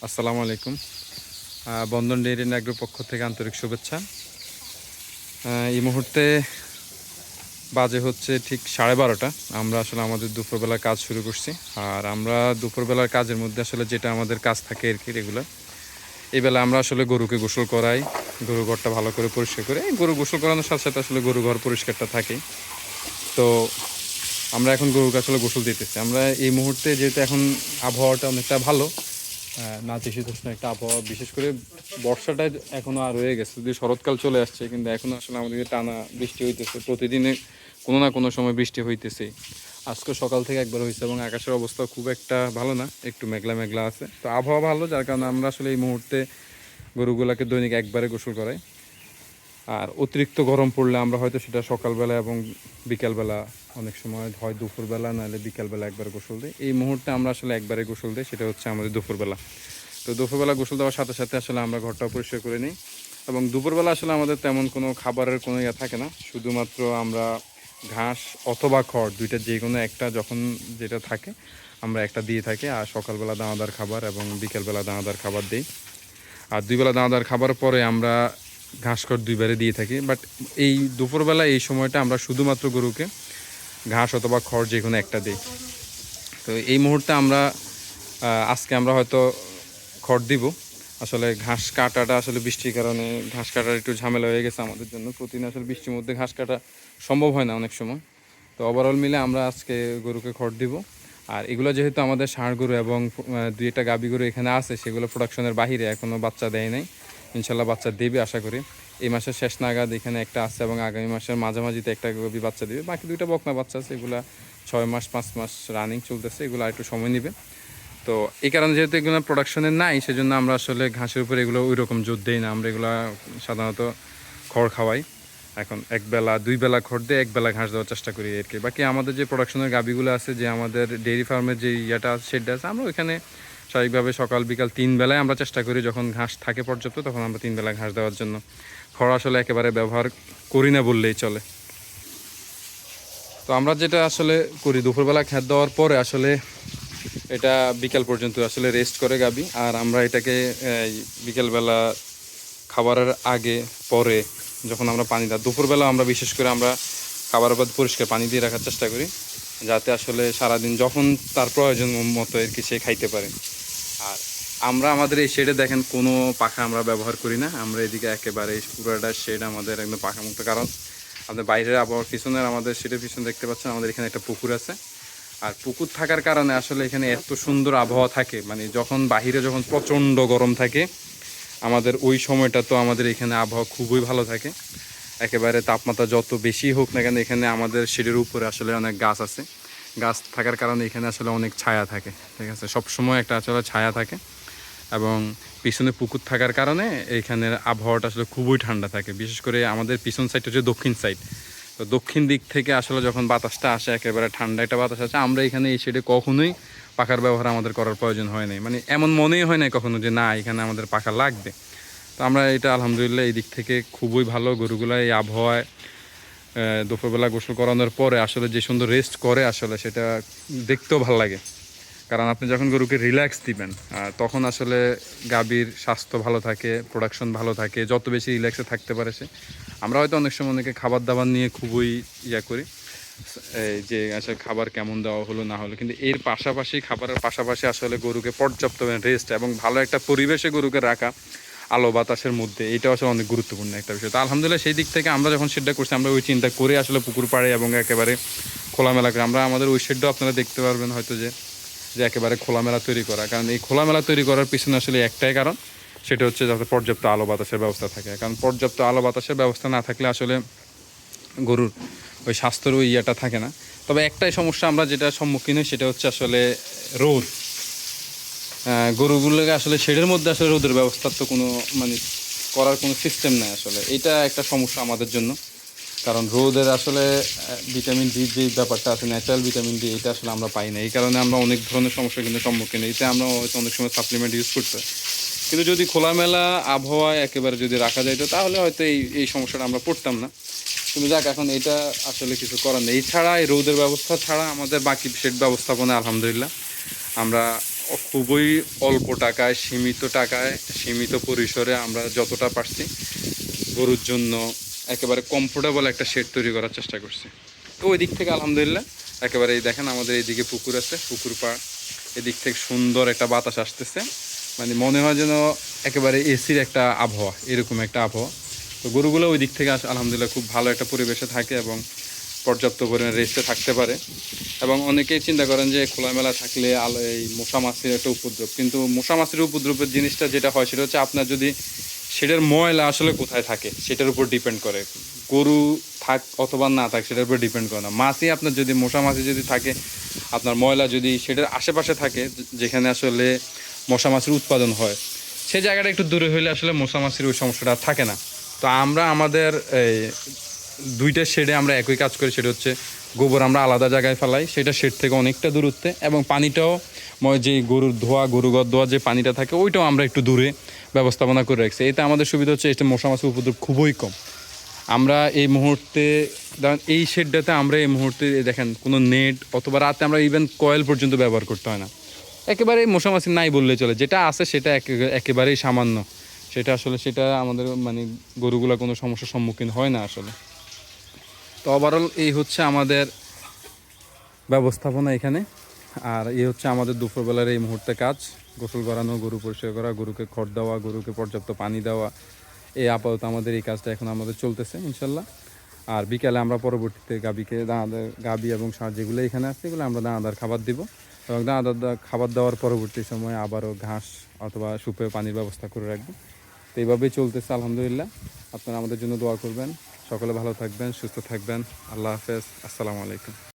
আসসালামু আলাইকুম। বন্ধন dairy and অ্যাগ্রোর পক্ষ থেকে আন্তরিক শুভেচ্ছা। এই মুহূর্তে বাজে হচ্ছে ঠিক 12:30। আমরা আসলে আমাদের দুপুরবেলার কাজ শুরু করছি। আর আমরা দুপুরবেলার কাজের মধ্যে আসলে যেটা আমাদের কাজ থাকে আর কি রেগুলার, এই বেলা আমরা আসলে গরুকে গোসল করাই। গরু ঘরটা ভালো করে পরিষ্কার করে, গরু গোসল করানোর সাথে সাথে আসলে গরু ঘর পরিষ্কারটা থাকেই। তো আমরা এখন গরুকে আসলে গোসল দিতেছি। আমরা এই মুহূর্তে যেহেতু এখন আবহাওয়াটা অনেকটা ভালো, নাতিশীতোষ্ণ একটা আবহাওয়া, বিশেষ করে বর্ষাটা এখনও আর রয়ে গেছে, যদি শরৎকাল চলে আসছে, কিন্তু এখনও আসলে আমাদের টানা বৃষ্টি হইতেছে। প্রতিদিনে কোনো না কোনো সময় বৃষ্টি হইতেছে। আজকে সকাল থেকে একবার হয়েছে এবং আকাশের অবস্থা খুব একটা ভালো না, একটু মেঘলা মেঘলা আছে। তো আবহাওয়া ভালো, যার কারণে আমরা আসলে এই মুহূর্তে গরুগুলাকে দৈনিক একবারে গোসল করাই। আর অতিরিক্ত গরম পড়লে আমরা হয়তো সেটা সকালবেলা এবং বিকালবেলা, অনেক সময় হয় দুপুরবেলা, নাহলে বিকালবেলা একবার গোসল দিই। এই মুহূর্তে আমরা আসলে একবারে গোসল দিই, সেটা হচ্ছে আমাদের দুপুরবেলা। তো দুপুরবেলা গোসল দেওয়ার সাথে সাথে আসলে আমরা ঘরটা পরিষ্কার করে নিই। এবং দুপুরবেলা আসলে আমাদের তেমন কোনো খাবারের কোনো ইয়ে থাকে না, শুধুমাত্র আমরা ঘাস অথবা খড় দুইটা যে কোনো একটা যখন যেটা থাকে আমরা একটা দিয়ে থাকি। আর সকালবেলা দানাদার খাবার এবং বিকেলবেলা দানাদার খাবার দিই। আর দুইবেলা দানাদার খাবার পরে আমরা ঘাস খড় দুইবারে দিয়ে থাকি। বাট এই দুপুরবেলা এই সময়টা আমরা শুধুমাত্র গরুকে ঘাস অথবা খড় যে কোনো একটা দিই। তো এই মুহূর্তে আমরা আজকে আমরা হয়তো খড় দিব। আসলে ঘাস কাটাটা আসলে বৃষ্টির কারণে ঘাস কাটার একটু ঝামেলা হয়ে গেছে আমাদের জন্য। প্রতিদিন আসলে বৃষ্টির মধ্যে ঘাস কাটা সম্ভব হয় না অনেক সময়। তো ওভারঅল মিলে আমরা আজকে গরুকে খড় দিব। আর এগুলো যেহেতু আমাদের ষাঁড় গরু এবং দুই একটা গাভী গরু এখানে আছে, সেগুলো প্রোডাকশনের বাহিরে এখনও বাচ্চা দেয় নাই। ইনশাল্লাহ বাচ্চা দেবে আশা করি। এই মাসের শেষ নাগাদ এখানে একটা আছে এবং আগামী মাসের মাঝামাঝিতে একটা গরু বাচ্চা দেবে। বাকি দুইটা বকনা বাচ্চা আছে, এগুলো 6 মাস 5 মাস রানিং চলতেছে, এগুলো একটু সময় নেবে। তো এই কারণে যেহেতু এগুলো প্রোডাকশনের নাই, সেজন্য আমরা আসলে ঘাসের উপরে এগুলো ওই রকম জোর দিই না। আমরা এগুলো সাধারণত খড় খাওয়াই। এখন একবেলা দুই বেলা খড় দিয়ে একবেলা ঘাস দেওয়ার চেষ্টা করি আর কি। বাকি আমাদের যে প্রোডাকশনের গাভিগুলো আছে, যে আমাদের ডেইরি ফার্মের যে ইয়েটা আছে, শেডটা আছে, আমরা ওইখানে স্বাভাবিকভাবে সকাল বিকাল 3 বেলায় আমরা চেষ্টা করি, যখন ঘাস থাকে পর্যাপ্ত তখন আমরা 3 বেলা ঘাস দেওয়ার জন্য। খড় আসলে একেবারে ব্যবহার করি না বললেই চলে। তো আমরা যেটা আসলে করি, দুপুরবেলা খেত দেওয়ার পরে আসলে এটা বিকাল পর্যন্ত আসলে রেস্ট করে গাবি। আর আমরা এটাকে বিকেলবেলা খাবারের আগে পরে যখন আমরা পানি দিই, দুপুরবেলা আমরা বিশেষ করে আমরা খাবারের পর পরিষ্কার পানি দিয়ে রাখার চেষ্টা করি, যাতে আসলে সারাদিন যখন তার প্রয়োজন মতো আর কি সে খাইতে পারে। আর আমরা আমাদের এই শেডে দেখেন কোনো পাখা আমরা ব্যবহার করি না। আমরা এদিকে একেবারে পুরোটা শেড আমাদের একদম পাখামুক্ত। কারণ আমাদের বাইরের আবহাওয়ার পিছনের আমাদের শেডের পিছনে দেখতে পাচ্ছেন আমাদের এখানে একটা পুকুর আছে। আর পুকুর থাকার কারণে আসলে এখানে এত সুন্দর আবহাওয়া থাকে, মানে যখন বাহিরে যখন প্রচণ্ড গরম থাকে আমাদের ওই সময়টা, তো আমাদের এখানে আবহাওয়া খুবই ভালো থাকে। একেবারে তাপমাত্রা যত বেশি হোক না কেন, এখানে আমাদের শেডের উপরে আসলে অনেক গাছ আছে। গাছ থাকার কারণে এখানে আসলে অনেক ছায়া থাকে, ঠিক আছে, সবসময় একটা আসলে ছায়া থাকে। এবং পিছনে পুকুর থাকার কারণে এইখানের আবহাওয়াটা আসলে খুবই ঠান্ডা থাকে। বিশেষ করে আমাদের পিছন সাইডটা হচ্ছে দক্ষিণ সাইড। তো দক্ষিণ দিক থেকে আসলে যখন বাতাসটা আসে, একেবারে ঠান্ডা একটা বাতাস আসে। আমরা এখানে এই শেডে কখনোই পাখার ব্যবহার আমাদের করার প্রয়োজন হয় নাই, মানে এমন মনেই হয় নাই কখনো যে না এখানে আমাদের পাখা লাগবে। তো আমরা এটা আলহামদুলিল্লাহ এই দিক থেকে খুবই ভালো। গরুগুলো এই আবহাওয়ায় দুপুরবেলা গোসল করানোর পরে আসলে যে সুন্দর রেস্ট করে, আসলে সেটা দেখতেও ভালো লাগে। কারণ আপনি যখন গরুকে রিল্যাক্স দিবেন তখন আসলে গাভীর স্বাস্থ্য ভালো থাকে, প্রোডাকশন ভালো থাকে, যত বেশি রিল্যাক্সে থাকতে পারে সে। আমরা হয়তো অনেক সময় অনেকে খাবার দাবার নিয়ে খুবই করি, এই যে আসলে খাবার কেমন দেওয়া হলো না হলো, কিন্তু এর পাশাপাশি খাবারের পাশাপাশি আসলে গরুকে পর্যাপ্ত রেস্ট এবং ভালো একটা পরিবেশে গরুকে রাখা, আলো বাতাসের মধ্যে, এটা আসলে অনেক গুরুত্বপূর্ণ একটা বিষয়। তো আলহামদুলিল্লাহ সেই দিক থেকে আমরা যখন শেডটা করছি, আমরা ওই চিন্তা করে আসলে পুকুর পাড়ে এবং একেবারে খোলামেলা করে আমরা আমাদের ওই শেডটাও আপনারা দেখতে পারবেন হয়তো, যে একেবারে খোলামেলা তৈরি করা। কারণ এই খোলামেলা তৈরি করার পিছনে আসলে একটাই কারণ, সেটা হচ্ছে যাতে পর্যাপ্ত আলো বাতাসের ব্যবস্থা থাকে। কারণ পর্যাপ্ত আলো বাতাসের ব্যবস্থা না থাকলে আসলে গরুর ওই স্বাস্থ্যের ওই ইয়েটা থাকে না। তবে একটাই সমস্যা আমরা যেটা সম্মুখীন হই, সেটা হচ্ছে আসলে রোদ। গরুগুলোকে আসলে শেডের মধ্যে আসলে রোদের ব্যবস্থার তো কোনো মানে করার কোনো সিস্টেম নেই আসলে। এটা একটা সমস্যা আমাদের জন্য। কারণ রোদের আসলে ভিটামিন ডি যে ব্যাপারটা আছে, ন্যাচারাল ভিটামিন ডি, এটা আসলে আমরা পাই না। এই কারণে আমরা অনেক ধরনের সমস্যার কিন্তু সম্মুখীন। এতে আমরা হয়তো অনেক সময় সাপ্লিমেন্ট ইউজ করতে হয়। কিন্তু যদি খোলামেলা আবহাওয়ায় একেবারে যদি রাখা যাইতো, তাহলে হয়তো এই সমস্যাটা আমরা পড়তাম না। কিন্তু যাক, এখন এটা আসলে কিছু করার নেই। এছাড়া এই রোদের ব্যবস্থা ছাড়া আমাদের বাকি শেড ব্যবস্থাপনা আলহামদুলিল্লাহ আমরা খুবই অল্প টাকায়, সীমিত টাকায়, সীমিত পরিসরে আমরা যতটা পারছি গরুর জন্য একেবারে কমফোর্টেবল একটা শেড তৈরি করার চেষ্টা করছি। তো ওই দিক থেকে আলহামদুলিল্লাহ একেবারে এই দেখেন আমাদের এইদিকে পুকুর আছে, পুকুর পাড়, এদিক থেকে সুন্দর একটা বাতাস আসতেছে, মানে মনে হয় যেন একেবারে এসির একটা আবহাওয়া, এরকম একটা আবহাওয়া। তো গরুগুলো ওই দিক থেকে আলহামদুলিল্লাহ খুব ভালো একটা পরিবেশে থাকে এবং পর্যাপ্ত পরিমাণে রেস্টে থাকতে পারে। এবং অনেকেই চিন্তা করেন যে খোলামেলা থাকলে এই মশা মাছির একটা উপদ্রব, কিন্তু মশা মাছির উপদ্রবের জিনিসটা যেটা হয় সেটা হচ্ছে আপনার যদি সেটার ময়লা আসলে কোথায় থাকে সেটার উপর ডিপেন্ড করে। গরু থাক অথবা না থাক সেটার উপর ডিপেন্ড করে না। মাছি আপনার যদি মশা মাছি যদি থাকে, আপনার ময়লা যদি সেটার আশেপাশে থাকে যেখানে আসলে মশা মাছির উৎপাদন হয়, সেই জায়গাটা একটু দূরে হইলে আসলে মশা মাছির ওই সমস্যাটা থাকে না। তো আমরা আমাদের এই দুইটা শেডে আমরা একই কাজ করি, সেটা হচ্ছে গোবর আমরা আলাদা জায়গায় ফেলাই, সেটা শেড থেকে অনেকটা দূরত্বে, এবং পানিটাও যে গরুর ধোয়া, গরু ধোয়া যে পানিটা থাকে ওইটাও আমরা একটু দূরে ব্যবস্থাপনা করে রাখছি। এতে আমাদের সুবিধা হচ্ছে এটা মশা মাছির উপদ্রব খুবই কম। আমরা এই মুহূর্তে এই শেডটাতে আমরা এই মুহূর্তে দেখেন কোনো নেট অথবা রাতে আমরা ইভেন কয়েল পর্যন্ত ব্যবহার করতে হয় না, একেবারে মশা মাছি নাই বললে চলে, যেটা আছে সেটা একেবারেই সামান্য, সেটা আসলে সেটা আমাদের মানে গরুগুলা কোনো সমস্যার সম্মুখীন হয় না আসলে। তো ওভারঅল এই হচ্ছে আমাদের ব্যবস্থাপনা এখানে। আর এই হচ্ছে আমাদের দুপুরবেলার এই মুহূর্তে কাজ, গোসল করানো, গরু পরিষ্কার করা, গরুকে খড় দেওয়া, গরুকে পর্যাপ্ত পানি দেওয়া, এই আপাতত আমাদের এই কাজটা এখন আমাদের চলতেছে ইনশাল্লাহ। আর বিকালে আমরা পরবর্তীতে গাভীকে দানাদার, গাভী এবং ষাঁড় যেগুলো এখানে আছে এগুলো আমরা দানাদার খাবার দিব, এবং দানাদার খাবার দেওয়ার পরবর্তী সময়ে আবারও ঘাস অথবা সুপে পানির ব্যবস্থা করে রাখবো। তো এইভাবেই চলতেছে আলহামদুলিল্লাহ। আপনারা আমাদের জন্য দোয়া করবেন। সকলে ভালো থাকবেন, সুস্থ থাকবেন। আল্লাহ হাফেজ, আসসালামু আলাইকুম।